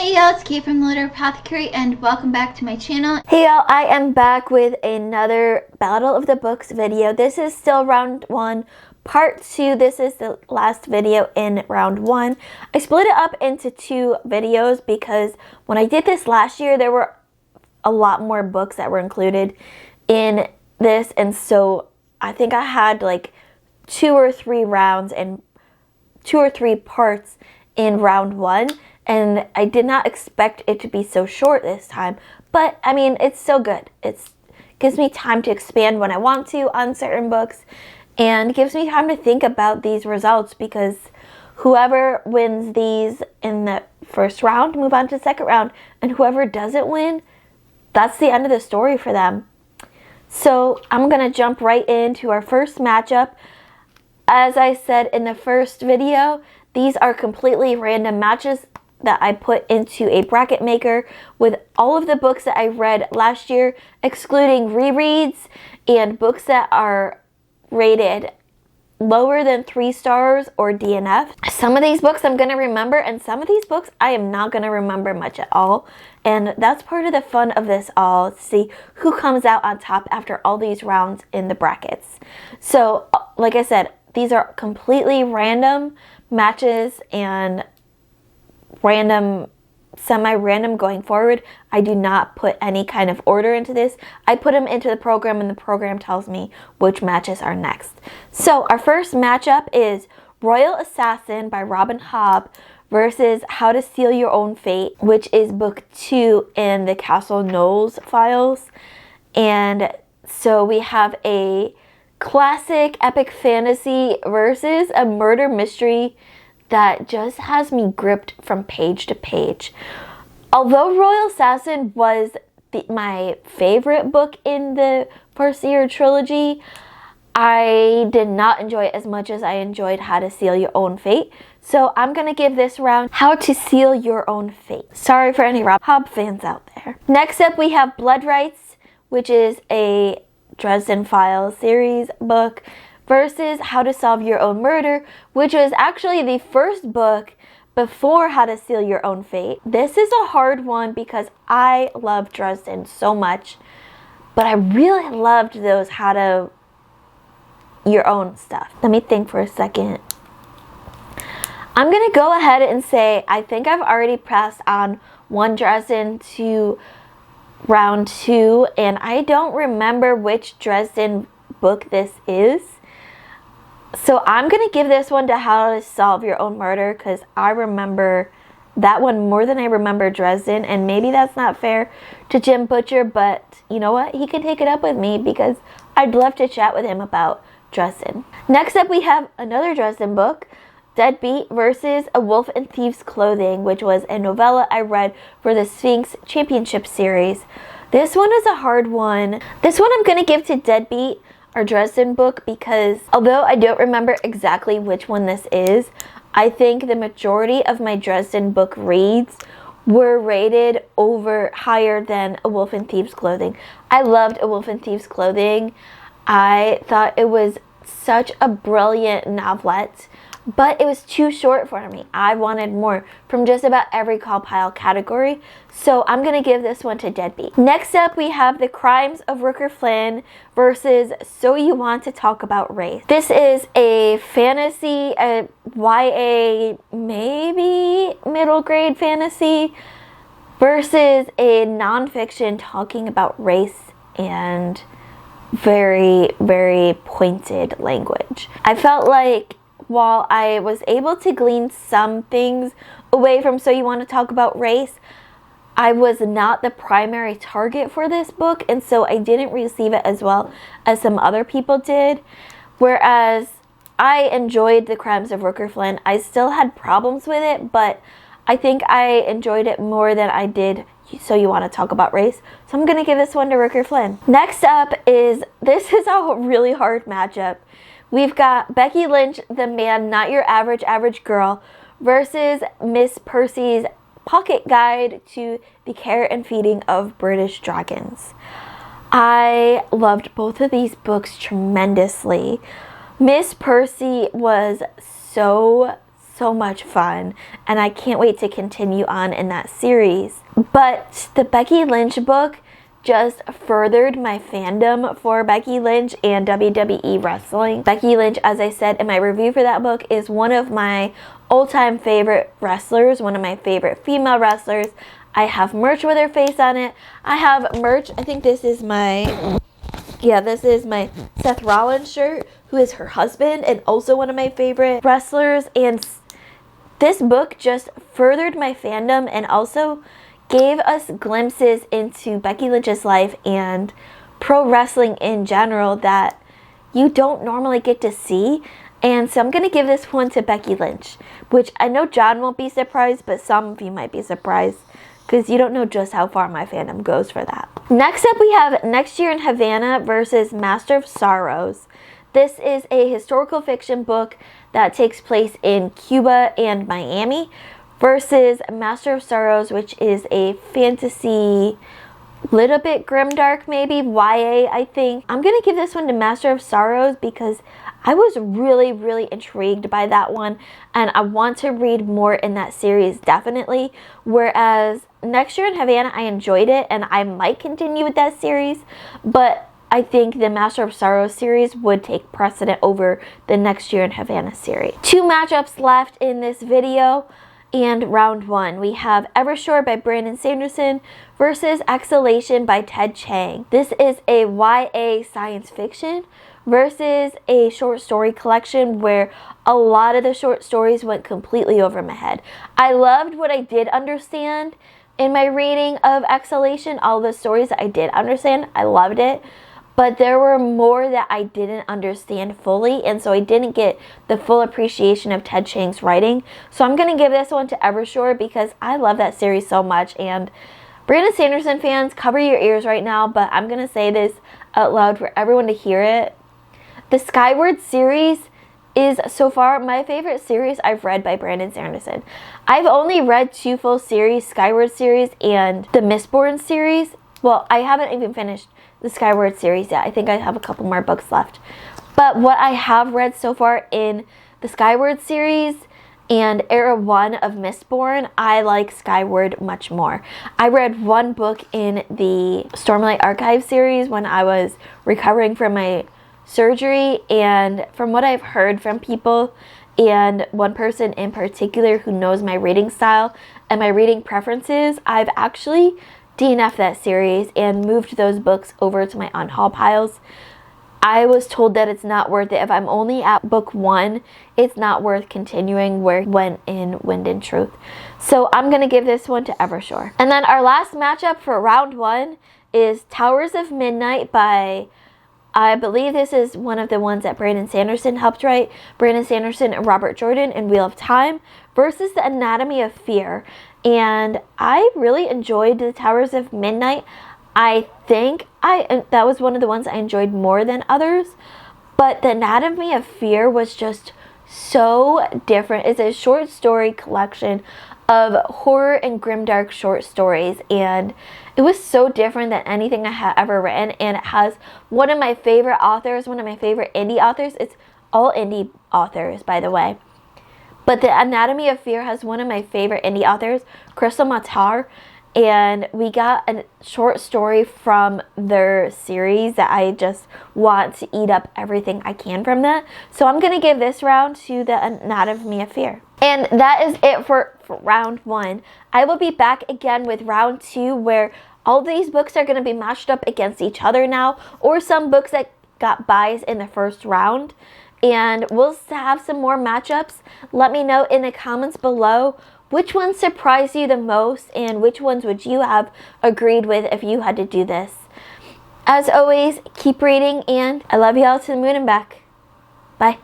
Hey y'all, it's Kate from the Apothecary and welcome back to my channel. Hey y'all, I am back with another Battle of the Books video. This is still round 1, part 2. This is the last video in round 1. I split it up into 2 videos because when I did this last year, there were a lot more books that were included in this. And so I think I had like 2 or 3 rounds and 2 or 3 parts in round 1. And I did not expect it to be so short this time. But, I mean, it's so good. It gives me time to expand when I want to on certain books. And gives me time to think about these results. Because whoever wins these in the first round, move on to the second round. And whoever doesn't win, that's the end of the story for them. So, I'm going to jump right into our first matchup. As I said in the first video, these are completely random matches that I put into a bracket maker with all of the books that I read last year, excluding rereads and books that are rated lower than 3 stars or DNF. Some of these books I'm going to remember, and some of these books I am not going to remember much at all. And that's part of the fun of this all, to see who comes out on top after all these rounds in the brackets. So, like I said, these are completely random matches and random, semi-random going forward. I do not put any kind of order into this. I put them into the program and the program tells me which matches are next. So our first matchup is Royal Assassin by Robin Hobb versus How to Seal Your Own Fate, which is book 2 in the Castle Knowles files. And so we have a classic epic fantasy versus a murder mystery that just has me gripped from page to page. Although Royal Assassin was my favorite book in the Percy trilogy, I did not enjoy it as much as I enjoyed How to Seal Your Own Fate. So I'm going to give this round How to Seal Your Own Fate. Sorry for any Rob Hobb fans out there. Next up we have Blood Rites, which is a Dresden Files series book, versus How to Solve Your Own Murder, which was actually the first book before How to Seal Your Own Fate. This is a hard one because I love Dresden so much, but I really loved those How to Your Own stuff. Let me think for a second. I'm going to go ahead and say I think I've already passed on one Dresden to round 2, and I don't remember which Dresden book this is. So I'm going to give this one to How to Solve Your Own Murder because I remember that one more than I remember Dresden. And maybe that's not fair to Jim Butcher, but you know what? He can take it up with me because I'd love to chat with him about Dresden. Next up we have another Dresden book, Deadbeat versus A Wolf in Thieves' Clothing, which was a novella I read for the Sphinx Championship series. This one is a hard one. This one I'm going to give to Deadbeat, our Dresden book, because although I don't remember exactly which one this is, I think the majority of my Dresden book reads were rated higher than A Wolf in Thieves' Clothing. I loved A Wolf in Thieves' Clothing. I thought it was such a brilliant novelette, but it was too short for me. I wanted more from just about every compile category, so I'm going to give this one to Deadbeat. Next up, we have The Crimes of Rooker Flynn versus So You Want to Talk About Race. This is a fantasy, a YA, maybe middle grade fantasy, versus a nonfiction talking about race and very, very pointed language. I felt like while I was able to glean some things away from So You Want to Talk About Race, I was not the primary target for this book, and so I didn't receive it as well as some other people did. Whereas I enjoyed The Crimes of Rooker Flynn. I still had problems with it, but I think I enjoyed it more than I did So You Want to Talk About Race. So I'm going to give this one to Rooker Flynn. Next up this is a really hard matchup. We've got Becky Lynch, The Man Not Your Average Girl, versus Miss Percy's Pocket Guide to the Care and Feeding of British Dragons. I loved both of these books tremendously. Miss Percy was so so much fun, and I can't wait to continue on in that series. But the Becky Lynch book just furthered my fandom for Becky Lynch and WWE wrestling. Becky Lynch, as I said in my review for that book, is one of my all-time favorite wrestlers, one of my favorite female wrestlers. I have merch with her face on it. I have merch, I think this is my Seth Rollins shirt, who is her husband and also one of my favorite wrestlers. And this book just furthered my fandom and also gave us glimpses into Becky Lynch's life and pro wrestling in general that you don't normally get to see. And so I'm going to give this one to Becky Lynch, which I know John won't be surprised, but some of you might be surprised because you don't know just how far my fandom goes for that. Next up, we have Next Year in Havana versus Master of Sorrows. This is a historical fiction book that takes place in Cuba and Miami versus Master of Sorrows, which is a fantasy, little bit grimdark, maybe YA, I think. I'm gonna give this one to Master of Sorrows because I was really intrigued by that one, and I want to read more in that series, definitely. Whereas Next Year in Havana, I enjoyed it, and I might continue with that series, but I think the Master of Sorrows series would take precedent over the Next Year in Havana series. 2 matchups left in this video. And round 1, we have Evershore by Brandon Sanderson versus Exhalation by Ted Chiang. This is a YA science fiction versus a short story collection where a lot of the short stories went completely over my head. I loved what I did understand in my reading of Exhalation. All the stories that I did understand, I loved it. But there were more that I didn't understand fully, and so I didn't get the full appreciation of Ted Chiang's writing. So I'm going to give this one to Evershore because I love that series so much. And Brandon Sanderson fans, cover your ears right now, but I'm going to say this out loud for everyone to hear it. The Skyward series is so far my favorite series I've read by Brandon Sanderson. I've only read 2 full series, Skyward series and the Mistborn series. Well, I haven't even finished the Skyward series yet. I think I have a couple more books left. But what I have read so far in the Skyward series and Era 1 of Mistborn, I like Skyward much more. I read 1 book in the Stormlight Archive series when I was recovering from my surgery, and from what I've heard from people, and one person in particular who knows my reading style and my reading preferences, I've actually DNF'd that series and moved those books over to my on-haul piles. I was told that it's not worth it. If I'm only at book 1, it's not worth continuing where it went in Wind and Truth. So I'm going to give this one to Evershore. And then our last matchup for round 1 is Towers of Midnight by, I believe this is one of the ones that Brandon Sanderson helped write. Brandon Sanderson and Robert Jordan in Wheel of Time versus The Anatomy of Fear. And I really enjoyed the Towers of Midnight. I think that was one of the ones I enjoyed more than others. But The Anatomy of Fear was just so different. It's a short story collection of horror and grimdark short stories. And it was so different than anything I had ever written. And it has one of my favorite authors, one of my favorite indie authors. It's all indie authors, by the way. But The Anatomy of Fear has one of my favorite indie authors, Crystal Matar, and we got a short story from their series that I just want to eat up everything I can from that. So I'm going to give this round to The Anatomy of Fear. And that is it for round 1. I will be back again with round 2 where all these books are going to be matched up against each other now, or some books that got buys in the first round. And we'll have some more matchups. Let me know in the comments below which ones surprised you the most and which ones would you have agreed with if you had to do this. As always, keep reading, and I love you all to the moon and back. Bye.